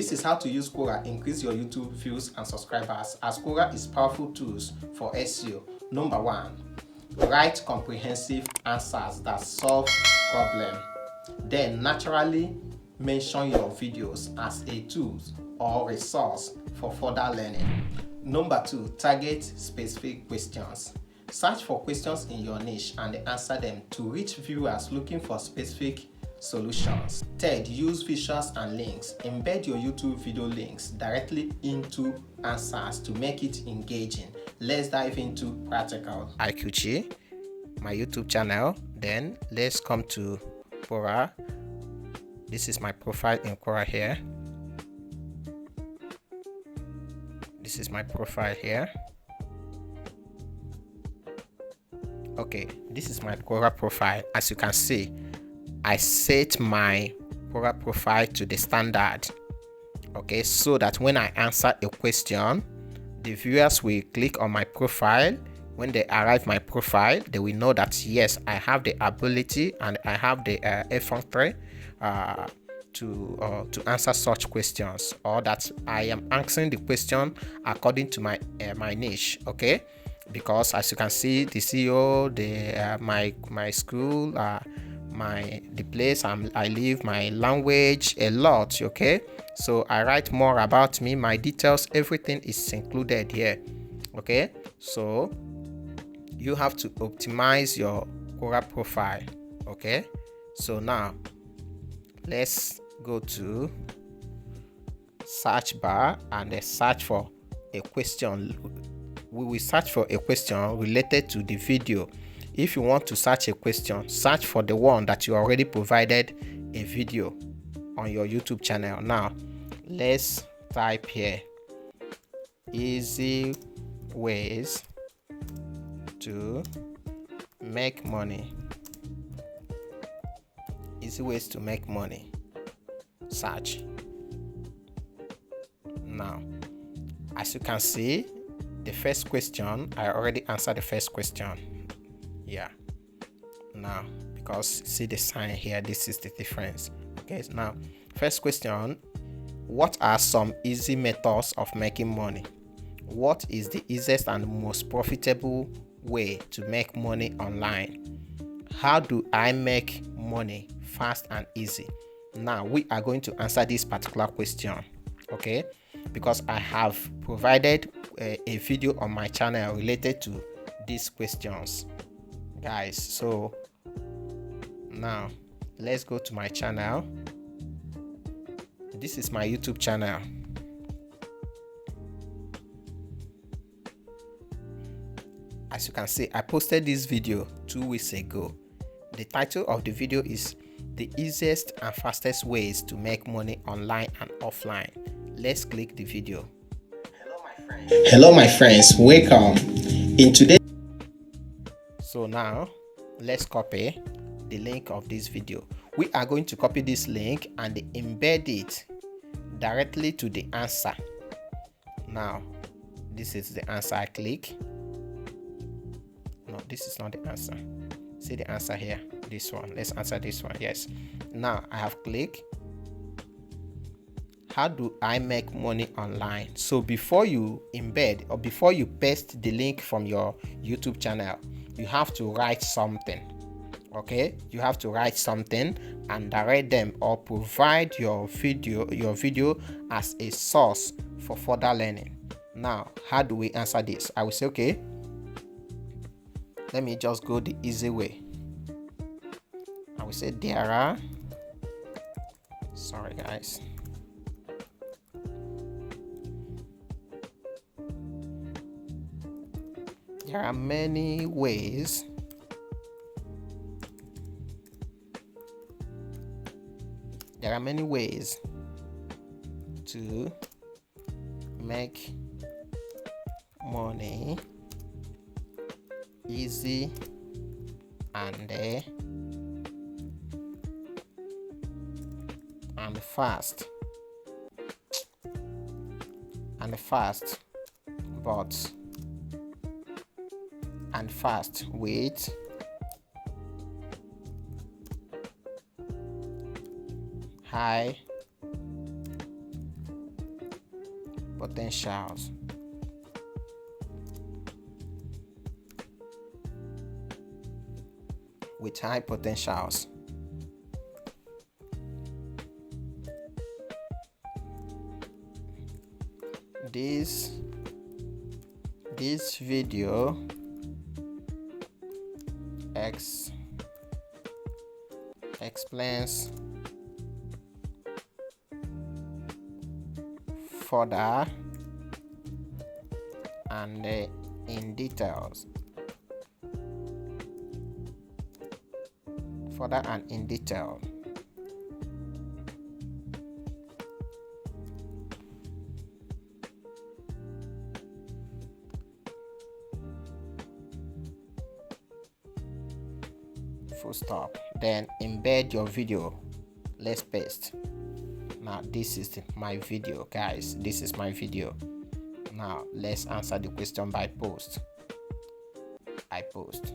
This is how to use Quora increase your YouTube views and subscribers, as Quora is powerful tools for SEO. Number 1, write comprehensive answers that solve problem. Then naturally mention your videos as a tool or resource for further learning. Number 2, target specific questions. Search for questions in your niche and answer them to reach viewers looking for specific solutions. Third, use visuals and links. Embed your YouTube video links directly into answers to make it engaging. Let's dive into practical. IQG, my YouTube channel. Then let's come to Quora. This is my profile in Quora here. This is my profile here. Okay, this is my Quora profile. As you can see, I set my Quora profile to the standard. Okay, so that when I answer a question, the viewers will click on my profile. When they arrive my profile, they will know that yes, I have the ability and I have the effrontery to answer such questions, or that I am answering the question according to my niche. Okay, because as you can see, the CEO, my school, the place I live, my language, a lot. Okay, so I write more about me, my details, everything is included here. Okay, so you have to optimize your Quora profile. Okay, so now let's go to search bar and search for a question. We will search for a question related to the video. If you want to search a question, search for the one that you already provided a video on your YouTube channel. Now let's type here easy ways to make money. Easy ways to make money. Search. Now, as you can see, the first question, I already answered the first question. Yeah. Now, because see the sign here, this is the difference. Okay, so now, first question, what are some easy methods of making money? What is the easiest and most profitable way to make money online? How do I make money fast and easy? Now we are going to answer this particular question, okay, because I have provided a video on my channel related to these questions, guys. So now let's go to my channel. This is my YouTube channel. As you can see, I posted this video 2 weeks ago. The title of the video is the easiest and fastest ways to make money online and offline. Let's click the video. Hello my friends, welcome. In today. So now let's copy the link of this video. We are going to copy this link and embed it directly to the answer. Now this is the answer. I click. No, this is not the answer. See the answer here, this one. Let's answer this one. Yes. Now I have clicked. How do I make money online? So before you embed or before you paste the link from your YouTube channel, you have to write something. Okay, you have to write something and direct them or provide your video as a source for further learning. Now, how do we answer this? I will say, okay, let me just go the easy way. I will say there are, sorry guys, there are many ways to make money easy and fast with high potentials. With high potentials. This video explains further and in details. Further and in detail. Full stop. Then embed your video. Let's paste. Now this is my video, guys. This is my video. Now let's answer the question by post. I post.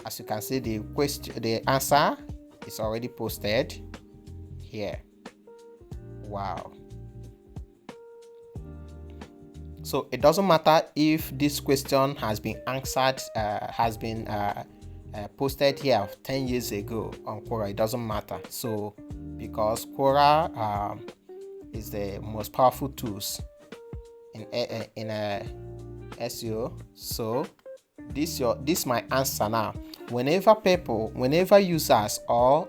As you can see, the answer is already posted here. Wow. So it doesn't matter if this question has been answered, posted here 10 years ago on Quora. It doesn't matter. So because Quora is the most powerful tools in SEO. So this my answer now. Whenever users or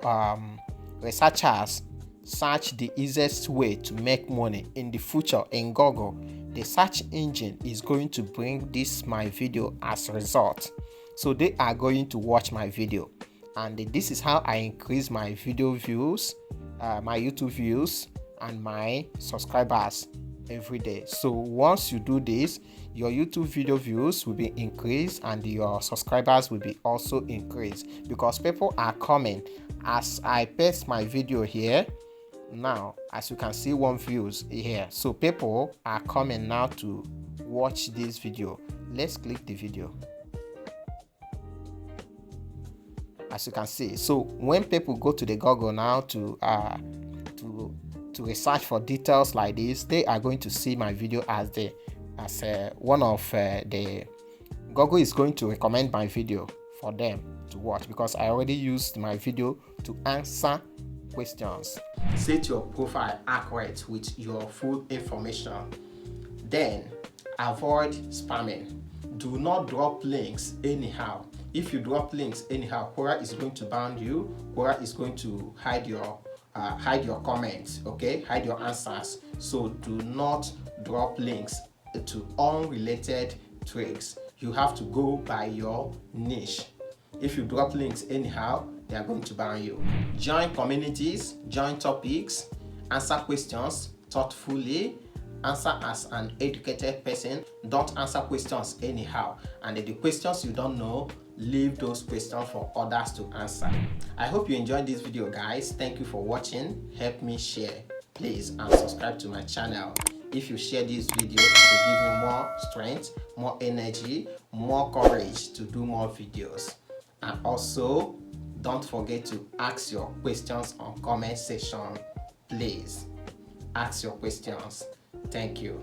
researchers search the easiest way to make money in the future in Google, the search engine is going to bring this my video as a result. So they are going to watch my video, and this is how I increase my video views, my YouTube views, and my subscribers every day. So once you do this, your YouTube video views will be increased and your subscribers will be also increased, because people are coming. As I paste my video here now, as you can see, 1 views here, so people are coming now to watch this video. Let's click the video. As you can see, so when people go to the Google now to research for details like this, they are going to see my video as one of the Google is going to recommend my video for them to watch, because I already used my video to answer questions. Set your profile accurate with your full information. Then avoid spamming. Do not drop links anyhow. If you drop links anyhow, Quora is going to ban you. Quora is going to hide your comments, okay, hide your answers. So do not drop links to unrelated tricks. You have to go by your niche. If you drop links anyhow, they are going to ban you. Join communities, join topics, answer questions thoughtfully, answer as an educated person. Don't answer questions anyhow, and the questions you don't know, leave those questions for others to answer. I hope you enjoyed this video, guys. Thank you for watching. Help me share, please, and subscribe to my channel. If you share this video, it will give me more strength, more energy, more courage to do more videos. And also, don't forget to ask your questions on comment section. Please ask your questions. Thank you.